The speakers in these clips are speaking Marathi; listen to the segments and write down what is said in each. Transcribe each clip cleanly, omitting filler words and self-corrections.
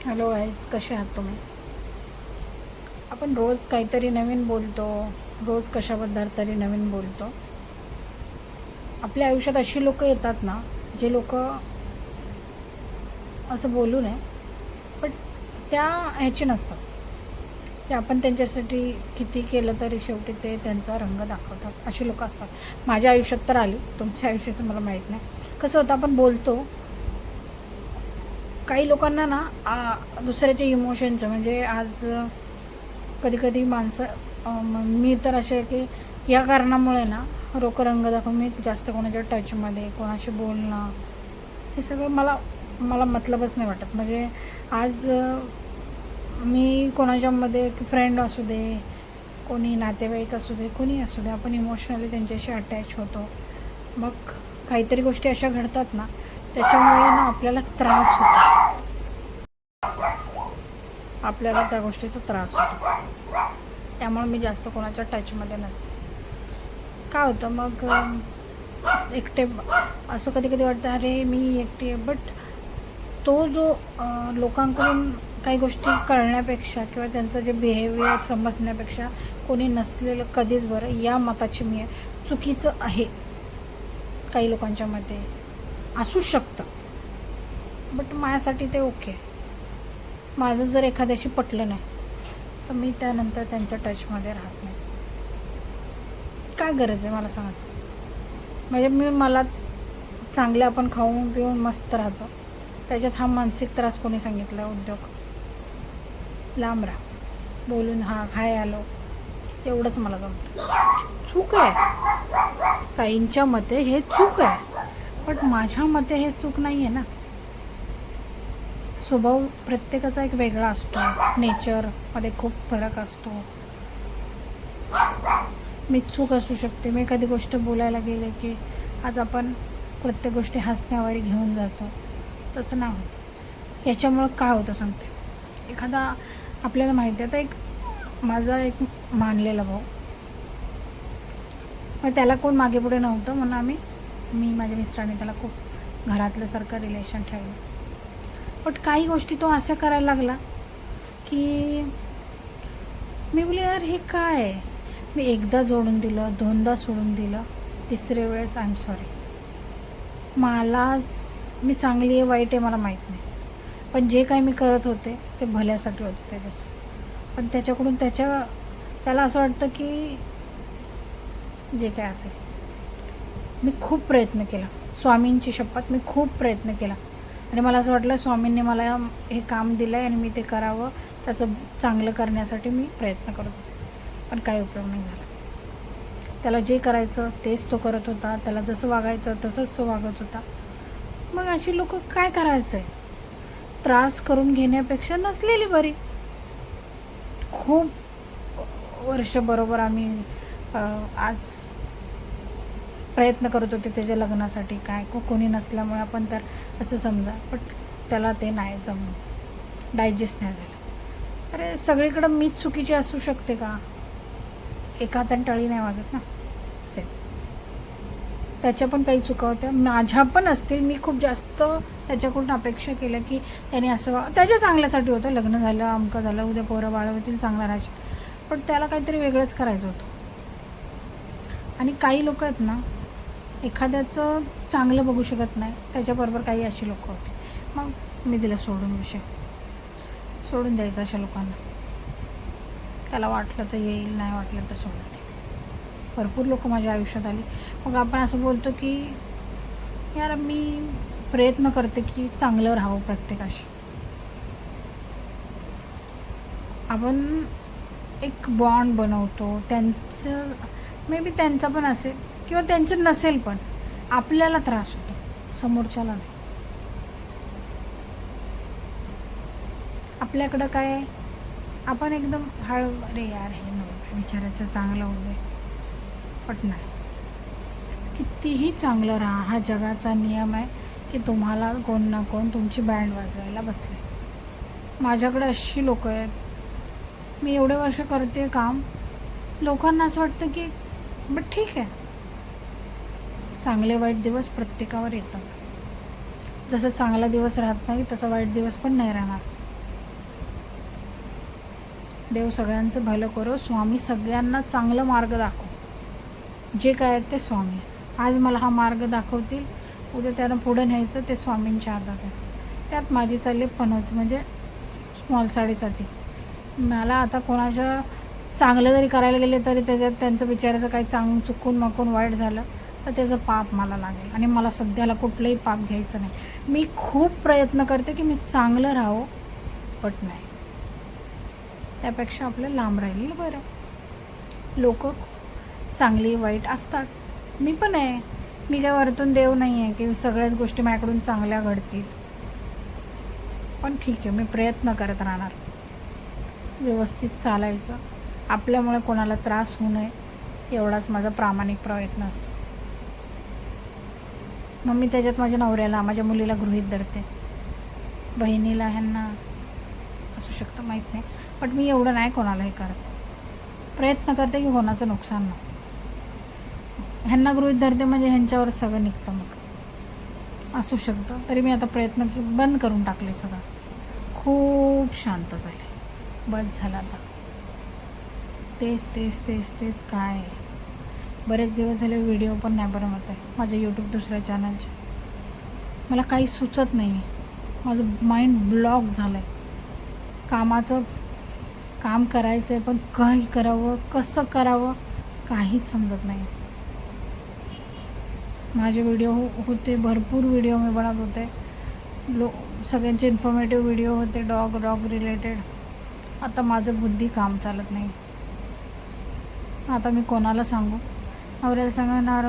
हॅलो गाईज, कसे आहात तुम्ही? आपण रोज काहीतरी नवीन बोलतो, रोज कशाबद्दल तरी नवीन बोलतो. आपल्या आयुष्यात अशी लोक येतात ना, जे लोक असं बोलू नये, पण त्या ह्याची नसतात. ते आपण त्यांच्यासाठी किती केलं तरी शेवटी ते त्यांचा रंग दाखवतात. अशी लोक असतात. माझ्या आयुष्यात तर आली, तुमच्या आयुष्याचं मला माहीत नाही. कसं होतं, आपण बोलतो काही लोकांना ना, दुसऱ्याच्या इमोशनचं म्हणजे आज कधी कधी माणसं मी तर असे की या कारणामुळे ना रंग दाखवून मी जास्त कोणाच्या टचमध्ये कोणाशी बोलणं हे सगळं मला मला मतलबच नाही वाटत. म्हणजे आज मी कोणाच्यामध्ये फ्रेंड असू दे, कोणी नातेवाईक असू दे, कोणी असू दे, आपण इमोशनली त्यांच्याशी अटॅच होतो. मग काहीतरी गोष्टी अशा घडतात ना, त्याच्यामुळे ना आपल्याला त्रास होतो, आपल्याला त्या गोष्टीचा त्रास होतो. त्यामुळे मी जास्त कोणाच्या टचमध्ये नसते. काय होतं मग एकटे असं कधी कधी वाटतं, अरे मी एकटी आहे. बट तो जो लोकांकडून काही गोष्टी कळण्यापेक्षा किंवा त्यांचं जे बिहेवियर समजण्यापेक्षा कोणी नसलेलं कधीच बरं, या मताची मी आहे. चुकीचं आहे काही लोकांच्या मते, असू शकतं, बट माझ्यासाठी ते ओके. माझं जर एखाद्याशी पटलं नाही तर मी त्यानंतर त्यांच्या टचमध्ये राहत नाही. काय गरज आहे मला सांगा. म्हणजे मला चांगले आपण खाऊन पिऊन मस्त राहतो, त्याच्यात हा मानसिक त्रास कोणी सांगितला? उद्योग लांब राहा, बोलून हाय आलो एवढंच मला जमतं. चूक आहे काहींच्या मते, हे चूक आहे, पण माझ्या मते हे चूक नाही आहे ना. स्वभाव प्रत्येकाचा एक वेगळा असतो, नेचरमध्ये खूप फरक असतो. मी चूक असू शकते. मी एखादी गोष्ट बोलायला गेले की आज आपण प्रत्येक गोष्टी हसण्यावारी घेऊन जातो, तसं नाही होत. याच्यामुळं काय होतं सांगते. एखादा आपल्याला माहिती आहे, आता माझा एक मानलेला भाऊ, मग त्याला कोण मागे पुढे नव्हतं म्हणून मी माझ्या मिस्टरांनी त्याला खूप घरातल्यासारखं रिलेशन ठेवलं. बट काही गोष्टी तो असं करायला लागला की मी बोलले, यार हे काय आहे. मी एकदा जोडून दिलं, दोनदा सोडून दिलं, तिसऱ्या वेळेस आय एम सॉरी. मी चांगली आहे वाईट आहे मला माहीत नाही, पण जे काही मी करत होते ते भल्यासाठी होते त्याच्यासाठी. पण त्याच्याकडून त्याला असं वाटतं की जे काय असेल. मी खूप प्रयत्न केला, स्वामींची शपथ, मी खूप प्रयत्न केला. आणि मला असं वाटलं स्वामींनी मला हे काम दिलं आहे आणि मी ते करावं, त्याचं चांगलं करण्यासाठी मी प्रयत्न करत होते. पण काही उपयोग नाही झाला. त्याला जे करायचं तेच तो करत होता, त्याला जसं वागायचं तसंच तो वागत होता. मग अशी लोक काय करायचं आहे? त्रास करून घेण्यापेक्षा नसलेली बरी. खूप वर्ष बरोबर आम्ही आज प्रयत्न करत होते त्याच्या लग्नासाठी. काय कोणी नसल्यामुळे आपण तर असं समजा, पण त्याला ते नाही जमलं, डायजेस्ट नाही झालं. अरे सगळीकडं मीच चुकीची असू शकते का? एका हाताने टाळी नाही वाजत ना. सेम त्याच्या पण काही चुका होत्या, माझ्या पण असतील. मी खूप जास्त त्याच्याकडून अपेक्षा केल्या की त्याने असं त्याच्या चांगल्यासाठी होतं. लग्न झालं, अमकं झालं, उद्या पोरं बाळ होतील, चांगला राहायचं. पण त्याला काहीतरी वेगळंच करायचं होतं. आणि काही लोक आहेत ना, एखाद्याचं चांगलं बघू शकत नाही, त्याच्याबरोबर काही अशी लोक होती. मग मी दिलं सोडून द्यायचं अशा लोकांना. त्याला वाटलं तर येईल, नाही वाटलं तर सोडून दे. भरपूर लोक माझ्या आयुष्यात आली. मग आपण असं बोलतो की यार मी प्रयत्न करते की चांगलं राहावं प्रत्येकाशी. आपण एक बॉन्ड बनवतो. त्यांचं मे बी त्यांचा पण असेल किंवा त्यांचं नसेल, पण आपल्याला त्रास होतो, समोरच्याला नाही. आपल्याकडं काय, आपण एकदम अरे यार हे नव्हतं विचारायचं, चांगलं होतं, पण नाही. कितीही चांगलं राहा, हा जगाचा नियम आहे की तुम्हाला कोण ना कोण तुमची बँड वाजवायला बसले. माझ्याकडे अशी लोक आहेत, मी एवढे वर्ष करते काम, लोकांना असं वाटतं की बट ठीक आहे. चांगले वाईट दिवस प्रत्येकावर येतात. जसं चांगला दिवस राहत नाही तसं वाईट दिवस पण नाही राहणार. देव सगळ्यांचं भलं करो. स्वामी सगळ्यांना चांगलं मार्ग दाखव. जे काय आहे ते स्वामी. आज मला हा मार्ग दाखवतील, उद्या त्यांना पुढं न्यायचं ते स्वामींच्या हातात आहे. त्यात माझी चालली पनवती, म्हणजे स्मॉल साडीसाठी. मला आता कोणाच्या चांगलं जरी करायला गेले तरी त्याच्यात त्यांचं बिचाराचं काही चुकून मकून वाईट झालं तर त्याचं पाप मला लागेल. आणि मला सध्याला कुठलंही पाप घ्यायचं नाही. मी खूप प्रयत्न करते की मी चांगलं राहावं, पण नाही. त्यापेक्षा आपलं लांब राहिलेलं बरं. लोक चांगली वाईट असतात, मी पण आहे. मी काय वरतून देव नाही आहे की सगळ्याच गोष्टी माझ्याकडून चांगल्या घडतील. पण ठीक आहे, मी प्रयत्न करत राहणार. व्यवस्थित चालायचं, आपल्यामुळे कोणाला त्रास होऊ नये एवढाच माझा प्रामाणिक प्रयत्न असतो. मग मी त्याच्यात माझ्या नवऱ्याला, माझ्या मुलीला गृहीत धरते. बहिणीला, ह्यांना असू शकतं, माहीत नाही. पण मी एवढं नाही कोणालाही करत. प्रयत्न करते की कोणाचं नुकसान नको. ह्यांना गृहीत धरते म्हणजे ह्यांच्यावर सगळं निघतं. मग असू शकतं. तरी मी आता प्रयत्न बंद करून टाकले सगळं. खूप शांत झाले. बस झालं आता. तेच तेच तेच तेच काय. बरेच दिवस झाले व्हिडिओ पण नाही बनवत आहे माझ्या यूट्यूब दुसऱ्या चॅनलचे. मला काही सुचत नाही. माझं माइंड ब्लॉक झालं आहे. कामाचं काम करायचं आहे, पण काही करावं, कसं करावं काहीच समजत नाही. माझे व्हिडिओ होते, भरपूर व्हिडिओ मी बनवत होते. सगळ्यांचे इन्फॉर्मेटिव्ह व्हिडिओ होते, डॉग रिलेटेड. आता माझं बुद्धी काम चालत नाही. आता मी कोणाला सांगू? नवऱ्याला सांगणार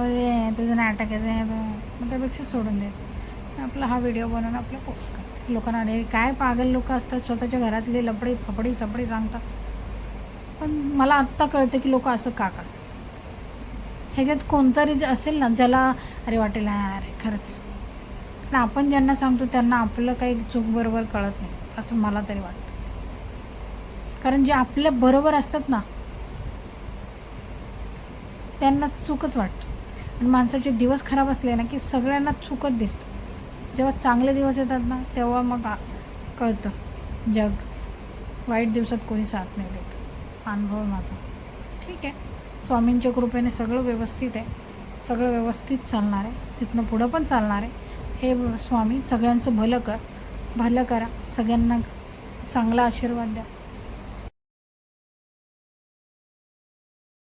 तुझं नाटक आहे, मग त्यापेक्षा सोडून द्यायचं. आपला हा व्हिडिओ बनवून आपलं पोस्ट करते. लोकांना अरे काय पागल लोक असतात, स्वतःच्या घरातली लपडी फपडी सपडी सांगतात. पण मला आत्ता कळतं की लोक असं का करतात. ह्याच्यात कोणतरी जे असेल ना ज्याला अरे वाटेल अरे खरंच, पण आपण ज्यांना सांगतो त्यांना आपलं काही चूक बरोबर कळत नाही असं मला तरी वाटतं. कारण जे आपल्या बरोबर असतात ना त्यांना चूकच वाटतं. आणि माणसाचे दिवस खराब असले ना की सगळ्यांना चूकच दिसतं. जेव्हा चांगले दिवस येतात ना तेव्हा मग कळतं जग. वाईट दिवसात कोणी साथ नाही देत. अनुभव माझा. ठीक आहे, स्वामींच्या कृपेने सगळं व्यवस्थित आहे. सगळं व्यवस्थित चालणार आहे. तिथनं पुढं पण चालणार आहे. हे स्वामी सगळ्यांचं भलं करा. सगळ्यांना चांगला आशीर्वाद द्या.